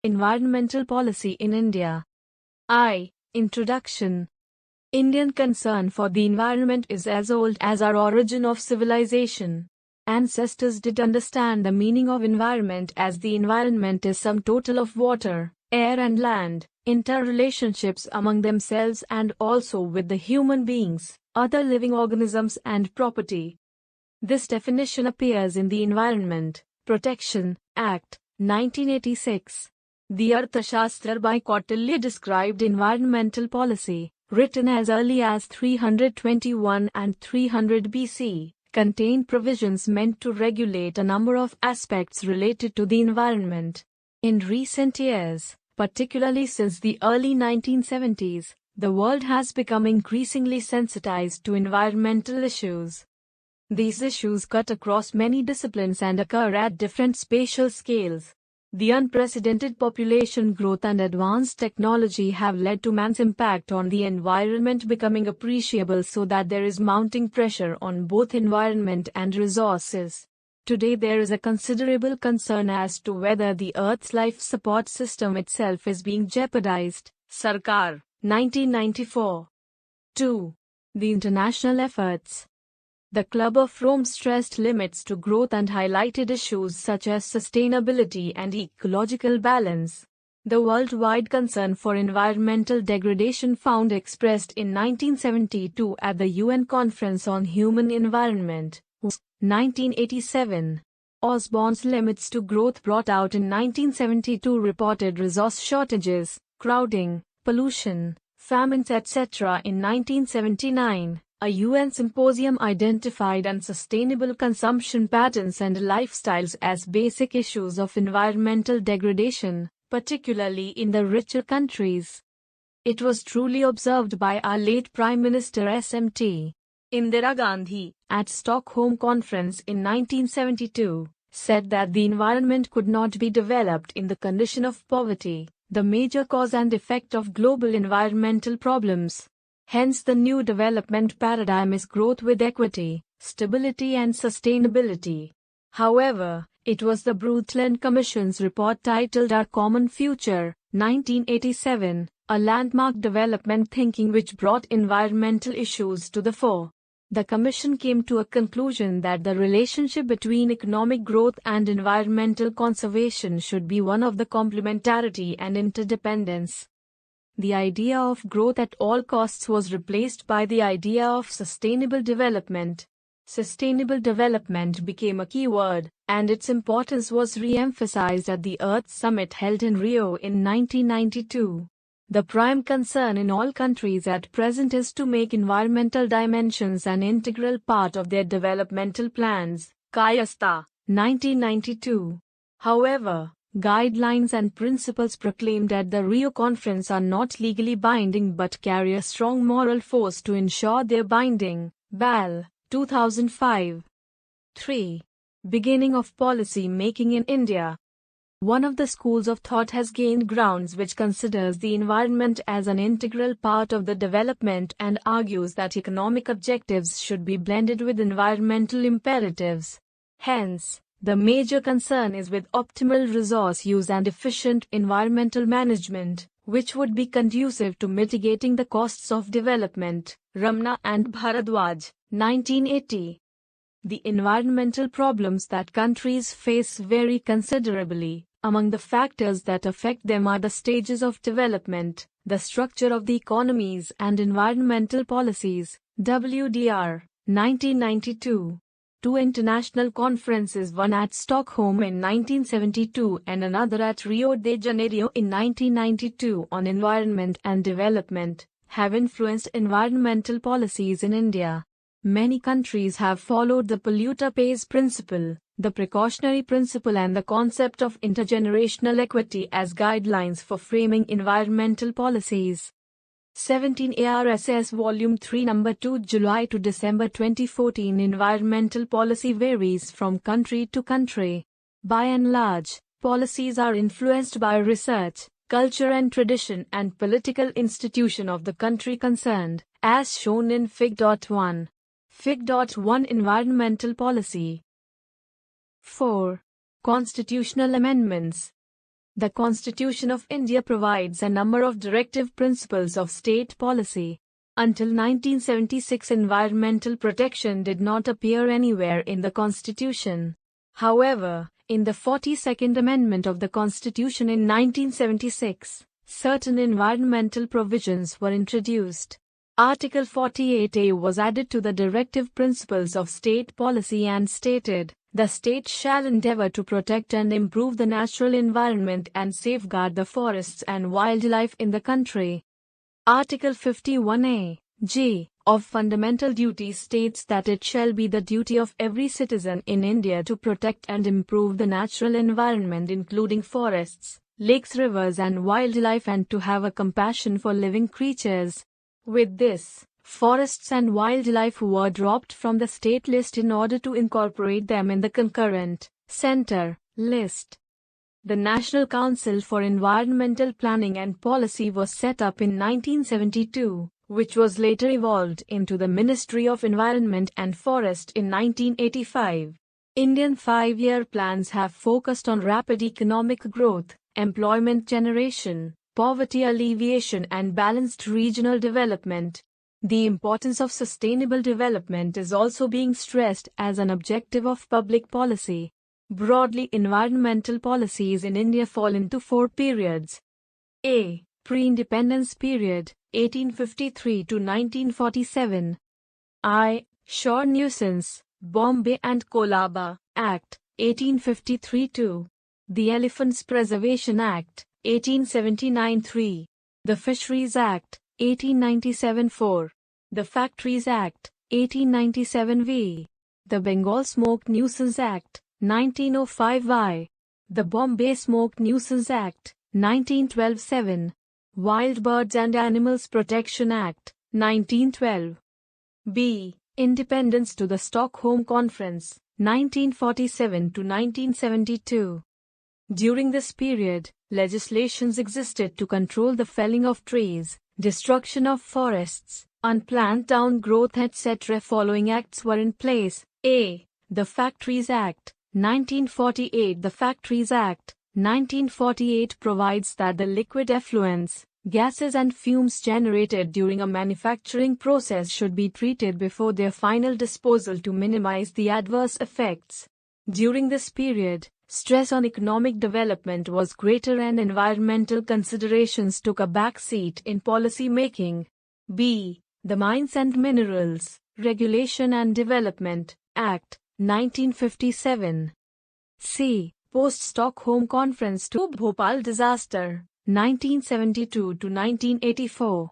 Environmental policy in India. Introduction. Indian concern for the environment is as old as our origin of civilization. Ancestors did understand the meaning of environment as the environment is sum total of water, air and land, interrelationships among themselves and also with the human beings, other living organisms and property. This definition appears in the Environment Protection Act, 1986. The Arthashastra by Kautilya described environmental policy, written as early as 321 and 300 BC, contained provisions meant to regulate a number of aspects related to the environment. In recent years, particularly since the early 1970s, the world has become increasingly sensitized to environmental issues. These issues cut across many disciplines and occur at different spatial scales. The unprecedented population growth and advanced technology have led to man's impact on the environment becoming appreciable, so that there is mounting pressure on both environment and resources. Today there is a considerable concern as to whether the Earth's life support system itself is being jeopardized. Sarkar, 1994. 2. The international efforts. The Club of Rome stressed limits to growth and highlighted issues such as sustainability and ecological balance. The worldwide concern for environmental degradation found expressed in 1972 at the UN Conference on Human Environment, 1987. Osborne's limits to growth brought out in 1972 reported resource shortages, crowding, pollution, famines etc. In 1979. A UN symposium identified unsustainable consumption patterns and lifestyles as basic issues of environmental degradation, particularly in the richer countries. It was truly observed by our late Prime Minister SMT. Indira Gandhi, at Stockholm Conference in 1972, said that the environment could not be developed in the condition of poverty, the major cause and effect of global environmental problems. Hence the new development paradigm is growth with equity, stability and sustainability. However, it was the Brundtland Commission's report titled Our Common Future, 1987, a landmark development thinking which brought environmental issues to the fore. The Commission came to a conclusion that the relationship between economic growth and environmental conservation should be one of the complementarity and interdependence. The idea of growth at all costs was replaced by the idea of sustainable development. Sustainable development became a key word, and its importance was re-emphasized at the Earth Summit held in Rio in 1992. The prime concern in all countries at present is to make environmental dimensions an integral part of their developmental plans. Kayastha, 1992. However, guidelines and principles proclaimed at the Rio conference are not legally binding but carry a strong moral force to ensure their binding. Bal, 2005. 3. Beginning of policy making in India. One of the schools of thought has gained grounds which considers the environment as an integral part of the development and argues that economic objectives should be blended with environmental imperatives. Hence, the major concern is with optimal resource use and efficient environmental management, which would be conducive to mitigating the costs of development. Ramna and Bharadwaj, 1980. The environmental problems that countries face vary considerably. Among the factors that affect them are the stages of development, the structure of the economies and environmental policies. WDR, 1992. 2 international conferences, one at Stockholm in 1972 and another at Rio de Janeiro in 1992 on environment and development, have influenced environmental policies in India. Many countries have followed the polluter pays principle, the precautionary principle and the concept of intergenerational equity as guidelines for framing environmental policies. 17 ARSS Volume 3 No. 2 July to December 2014. Environmental policy varies from country to country. By and large, policies are influenced by research, culture and tradition and political institution of the country concerned, as shown in Fig.1. Fig.1 Environmental Policy. 4. Constitutional amendments. The Constitution of India provides a number of directive principles of state policy. Until 1976, environmental protection did not appear anywhere in the Constitution. However, in the 42nd Amendment of the Constitution in 1976, certain environmental provisions were introduced. Article 48A was added to the directive principles of state policy and stated, "The state shall endeavor to protect and improve the natural environment and safeguard the forests and wildlife in the country." Article 51A, G, of Fundamental Duties states that it shall be the duty of every citizen in India to protect and improve the natural environment including forests, lakes, rivers and wildlife, and to have a compassion for living creatures. With this, forests and wildlife were dropped from the state list in order to incorporate them in the concurrent, center, list. The National Council for Environmental Planning and Policy was set up in 1972, which was later evolved into the Ministry of Environment and Forest in 1985. Indian 5-year plans have focused on rapid economic growth, employment generation, poverty alleviation and balanced regional development. The importance of sustainable development is also being stressed as an objective of public policy. Broadly, environmental policies in India fall into 4 periods. A. Pre-independence period, 1853 to 1947. I. Shore Nuisance, Bombay and Colaba Act, 1853 2. The Elephants Preservation Act, 1879-3. The Fisheries Act, 1897-4. The Factories Act, 1897-V. The Bengal Smoke Nuisance Act, 1905-I. The Bombay Smoke Nuisance Act, 1912-7. Wild Birds and Animals Protection Act, 1912. B. Independence to the Stockholm Conference, 1947 to 1972. During this period, legislations existed to control the felling of trees, destruction of forests, unplanned town growth, etc. Following acts were in place. A. The Factories Act, 1948. The Factories Act, 1948 provides that the liquid effluents, gases and fumes generated during a manufacturing process should be treated before their final disposal to minimize the adverse effects. During this period, stress on economic development was greater and environmental considerations took a back seat in policy making. B. The Mines and Minerals, Regulation and Development Act, 1957. C. Post-Stockholm Conference to Bhopal Disaster, 1972 to 1984.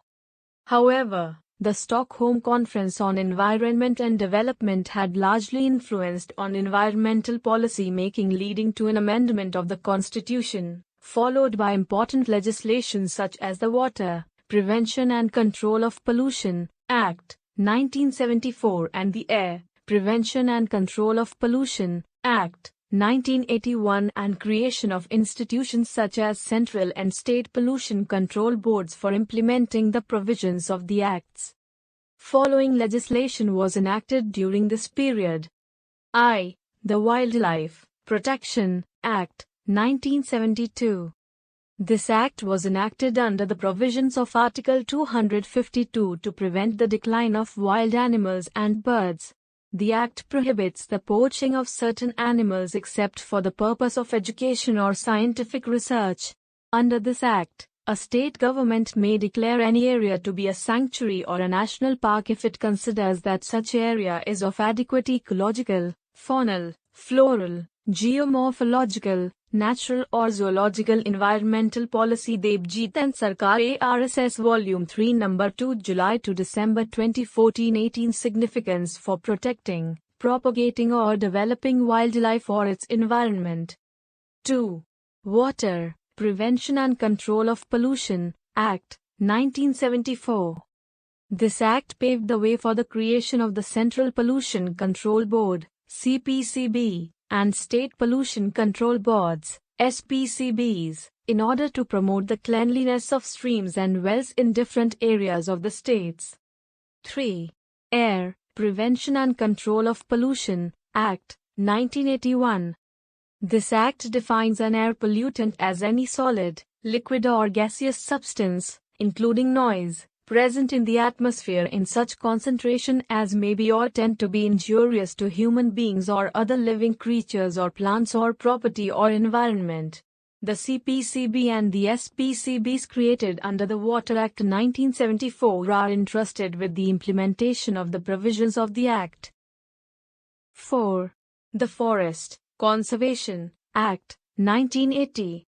However, the Stockholm Conference on Environment and Development had largely influenced on environmental policy making, leading to an amendment of the Constitution, followed by important legislation such as the Water, Prevention and Control of Pollution Act, 1974 and the Air, Prevention and Control of Pollution Act, 1981, and creation of institutions such as central and state pollution control boards for implementing the provisions of the acts. Following legislation was enacted during this period. I. The Wildlife Protection Act, 1972. This act was enacted under the provisions of Article 252 to prevent the decline of wild animals and birds. The Act prohibits the poaching of certain animals except for the purpose of education or scientific research. Under this Act, a state government may declare any area to be a sanctuary or a national park if it considers that such area is of adequate ecological, faunal, floral, geomorphological, natural or zoological environmental policy. Devjit and Sarkar ARSS Volume 3 No. 2 July to December 2014 18 Significance for protecting, propagating or developing wildlife or its environment. 2. Water, Prevention and Control of Pollution Act, 1974. This act paved the way for the creation of the Central Pollution Control Board, CPCB, and State Pollution Control Boards, SPCBs, in order to promote the cleanliness of streams and wells in different areas of the states. 3. Air, Prevention and Control of Pollution Act, 1981. This act defines an air pollutant as any solid, liquid or gaseous substance, including noise, present in the atmosphere in such concentration as may be or tend to be injurious to human beings or other living creatures or plants or property or environment. The CPCB and the SPCBs created under the Water Act 1974 are entrusted with the implementation of the provisions of the Act. 4. The Forest Conservation Act, 1980.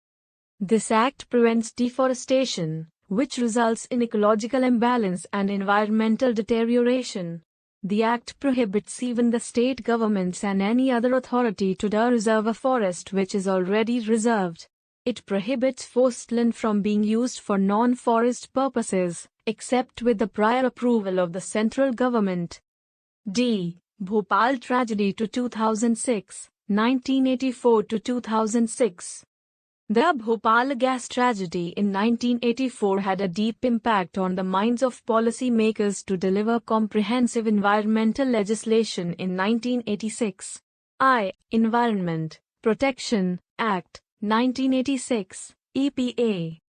This act prevents deforestation, which results in ecological imbalance and environmental deterioration. The act prohibits even the state governments and any other authority to reserve a forest which is already reserved. It prohibits forest land from being used for non-forest purposes, except with the prior approval of the central government. D. Bhopal Tragedy to 2006, 1984 to 2006. The Bhopal gas tragedy in 1984 had a deep impact on the minds of policymakers to deliver comprehensive environmental legislation in 1986. I. Environment Protection Act, 1986, EPA.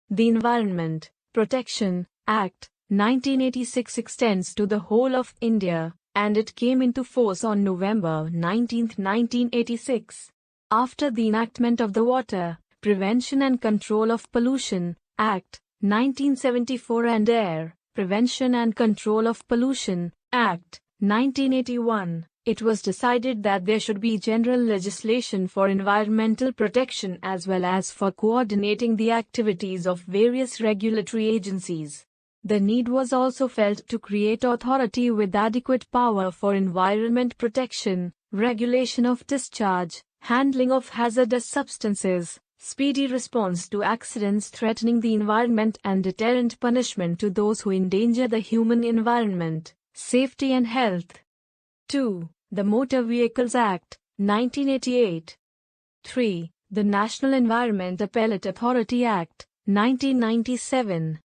The Environment Protection Act, 1986 extends to the whole of India, and it came into force on November 19, 1986. After the enactment of the Water, Prevention and Control of Pollution Act, 1974 and Air, Prevention and Control of Pollution Act, 1981, it was decided that there should be general legislation for environmental protection as well as for coordinating the activities of various regulatory agencies. The need was also felt to create authority with adequate power for environment protection, regulation of discharge, handling of hazardous substances, speedy response to accidents threatening the environment and deterrent punishment to those who endanger the human environment, safety and health. 2. The Motor Vehicles Act, 1988. 3. The National Environment Appellate Authority Act, 1997.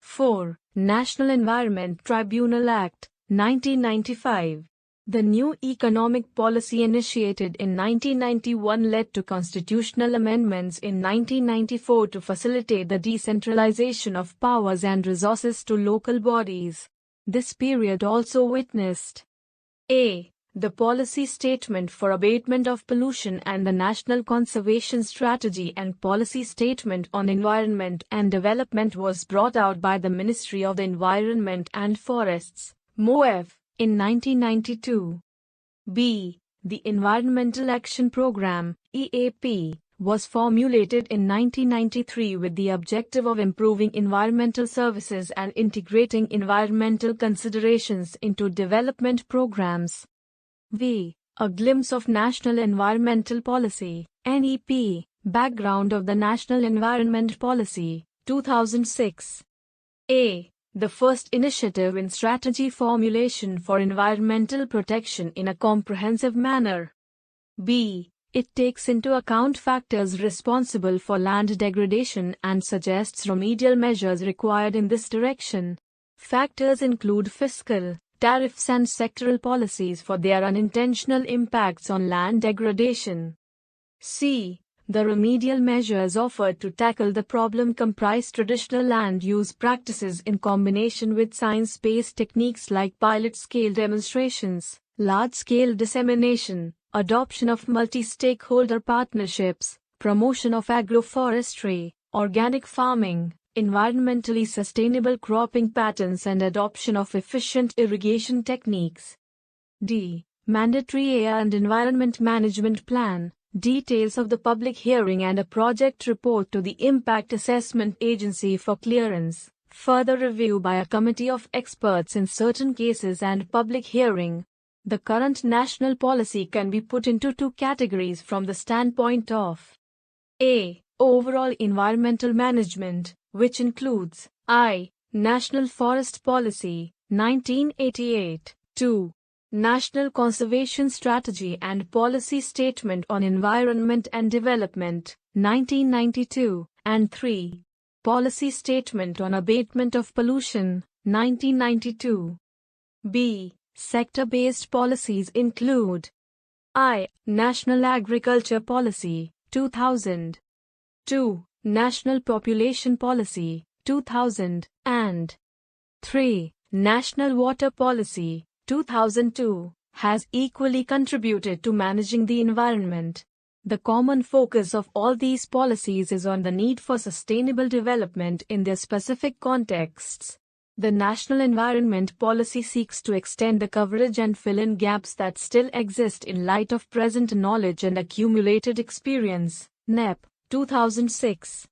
4. National Environment Tribunal Act, 1995. The new economic policy initiated in 1991 led to constitutional amendments in 1994 to facilitate the decentralization of powers and resources to local bodies. This period also witnessed A. The Policy Statement for Abatement of Pollution and the National Conservation Strategy and Policy Statement on Environment and Development was brought out by the Ministry of the Environment and Forests, MoEF, in 1992. B. The Environmental Action Programme, EAP, was formulated in 1993 with the objective of improving environmental services and integrating environmental considerations into development programs. V. A Glimpse of National Environmental Policy, NEP, Background of the National Environment Policy, 2006. A. The first initiative in strategy formulation for environmental protection in a comprehensive manner. B. It takes into account factors responsible for land degradation and suggests remedial measures required in this direction. Factors include fiscal, tariffs and sectoral policies for their unintentional impacts on land degradation. C. The remedial measures offered to tackle the problem comprise traditional land use practices in combination with science-based techniques like pilot-scale demonstrations, large-scale dissemination, adoption of multi-stakeholder partnerships, promotion of agroforestry, organic farming, environmentally sustainable cropping patterns and adoption of efficient irrigation techniques. D. Mandatory Air and Environment Management Plan, details of the public hearing and a project report to the Impact Assessment Agency for clearance, further review by a committee of experts in certain cases and public hearing. The current national policy can be put into two categories from the standpoint of A. Overall environmental management, which includes I. National Forest Policy, 1988, 2. National Conservation Strategy and Policy Statement on Environment and Development, 1992, and 3. Policy Statement on Abatement of Pollution, 1992. B. Sector-based policies include I. National Agriculture Policy, 2000. 2. National Population Policy, 2000, and 3. National Water Policy, 2002, has equally contributed to managing the environment. The common focus of all these policies is on the need for sustainable development in their specific contexts. The National Environment Policy seeks to extend the coverage and fill in gaps that still exist in light of present knowledge and accumulated experience. NEP, 2006.